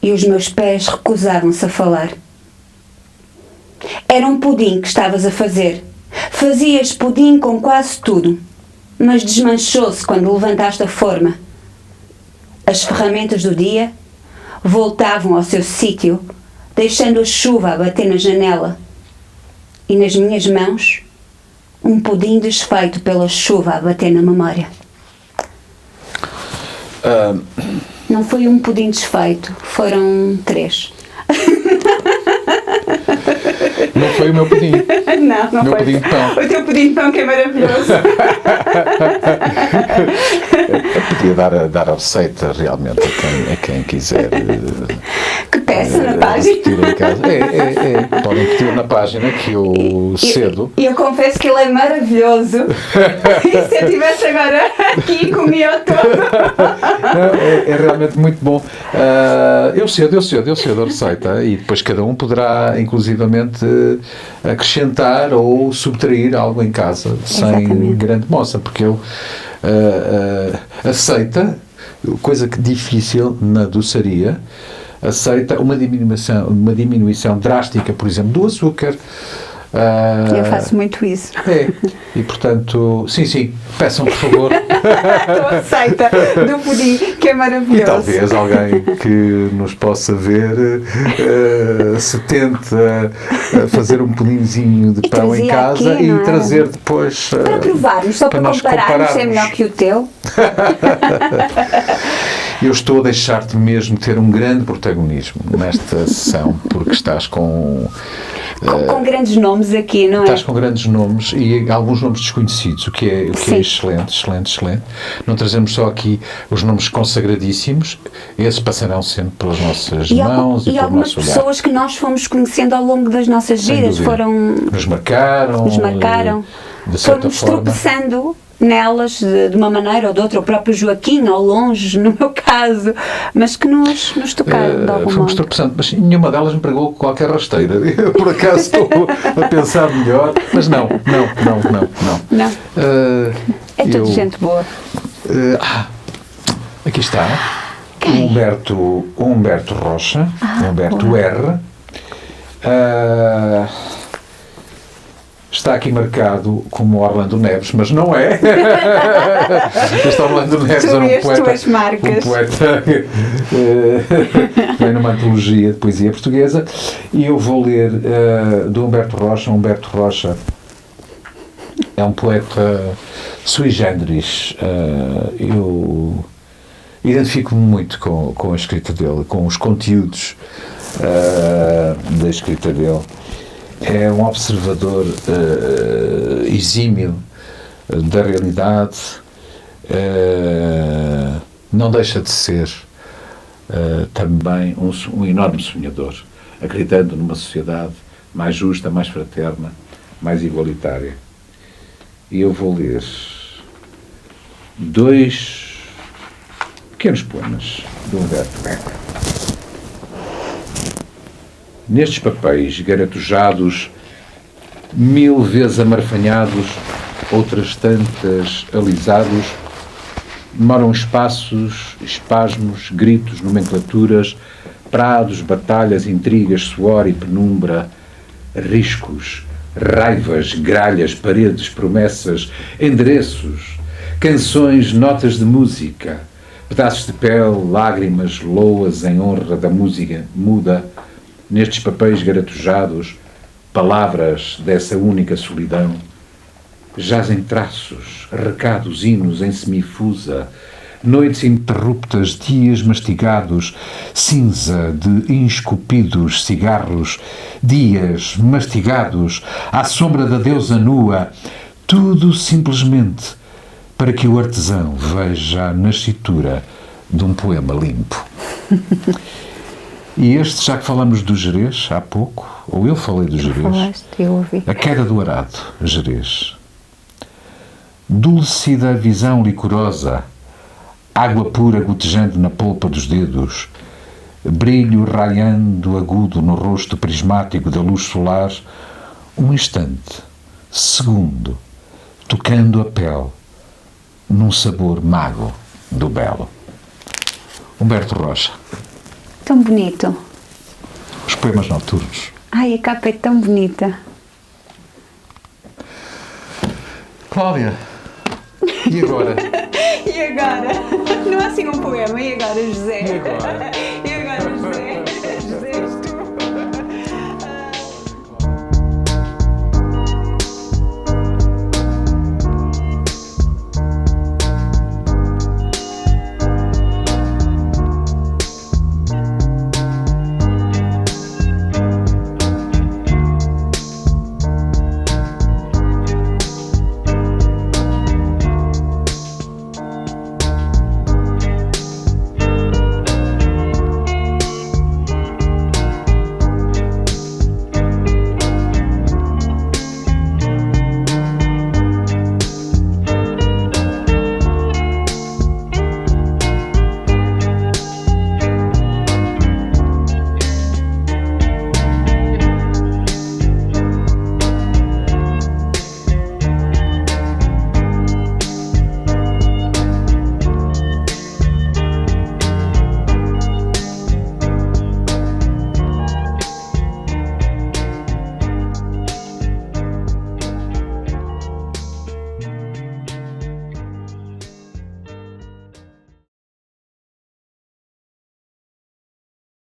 E os meus pés recusavam-se a falar. Era um pudim que estavas a fazer. Fazias pudim com quase tudo, mas desmanchou-se quando levantaste a forma. As ferramentas do dia voltavam ao seu sítio, deixando a chuva a bater na janela. E nas minhas mãos, um pudim desfeito pela chuva a bater na memória. Não foi um pudim desfeito, foram 3. Não foi o meu pudim. Não Meu foi. pudim de pão. O teu pudim de pão que é maravilhoso. Eu podia dar a receita realmente a quem quiser. Que peça na página. Repetir em casa. Podem pedir na página que eu cedo. E eu confesso que ele é maravilhoso. E se eu estivesse agora aqui, comia todo. É realmente muito bom. Eu cedo a receita e depois cada um poderá, inclusivamente, acrescentar ou subtrair algo em casa sem grande moça, porque eu aceita, coisa que difícil na doçaria, aceita uma diminuição drástica, por exemplo, do açúcar. Eu faço muito isso. E portanto, sim, peçam por favor. Estou aceita do pudim, que é maravilhoso. E talvez alguém que nos possa ver se tente a fazer um pudinzinho de pão em casa aqui, e trazer depois para provarmos, só para nós compararmos se é melhor que o teu. Eu estou a deixar-te mesmo ter um grande protagonismo nesta sessão, porque estás com grandes nomes aqui, não é? Estás com grandes nomes e alguns nomes desconhecidos, o que é excelente. Não trazemos só aqui os nomes consagradíssimos, esses passarão sempre pelas nossas mãos e pelo algumas nosso olhar. pessoas que nós fomos conhecendo ao longo das nossas vidas nos marcaram, de certa fomos forma. tropeçando nelas de uma maneira ou de outra, o próprio Joaquim, ao longe, no meu caso, mas que nos tocaram de algum fomos modo. tropeçando, mas nenhuma delas me pregou qualquer rasteira. Eu, por acaso, estou a pensar melhor, mas não. Não. É tudo gente boa. Aqui está. Humberto Rocha, Humberto boa. R. Está aqui marcado como Orlando Neves, mas não é. Este Orlando Neves era um poeta vem numa antologia de poesia portuguesa, e eu vou ler do Humberto Rocha. Humberto Rocha é um poeta sui generis. Eu identifico-me muito com a escrita dele, com os conteúdos da escrita dele. É um observador exímio da realidade, não deixa de ser também um enorme sonhador, acreditando numa sociedade mais justa, mais fraterna, mais igualitária. E eu vou ler 2 pequenos poemas do Humberto R. Nestes papéis garatujados, 1000 vezes amarfanhados, outras tantas alisados, demoram espaços, espasmos, gritos, nomenclaturas, prados, batalhas, intrigas, suor e penumbra, riscos, raivas, gralhas, paredes, promessas, endereços, canções, notas de música, pedaços de pele, lágrimas, loas em honra da música muda. Nestes papéis garatujados, palavras dessa única solidão, jazem traços, recados, hinos em semifusa, noites interruptas, dias mastigados, cinza de esculpidos cigarros, dias mastigados, à sombra da deusa nua, tudo simplesmente para que o artesão veja a nascitura de um poema limpo. E este, já que falamos do Gerês há pouco, ou eu falei do Gerês, Falaste, eu ouvi. A Queda do Arado, Gerês. Dúlcida visão licorosa, água pura gotejando na polpa dos dedos, brilho raiando agudo no rosto prismático da luz solar, um instante, segundo, tocando a pele, num sabor mago do belo. Humberto Rocha. Tão bonito. Os poemas noturnos. Ai, a capa é tão bonita. Cláudia, e agora? E agora? Não há assim um poema. E agora, José? E agora?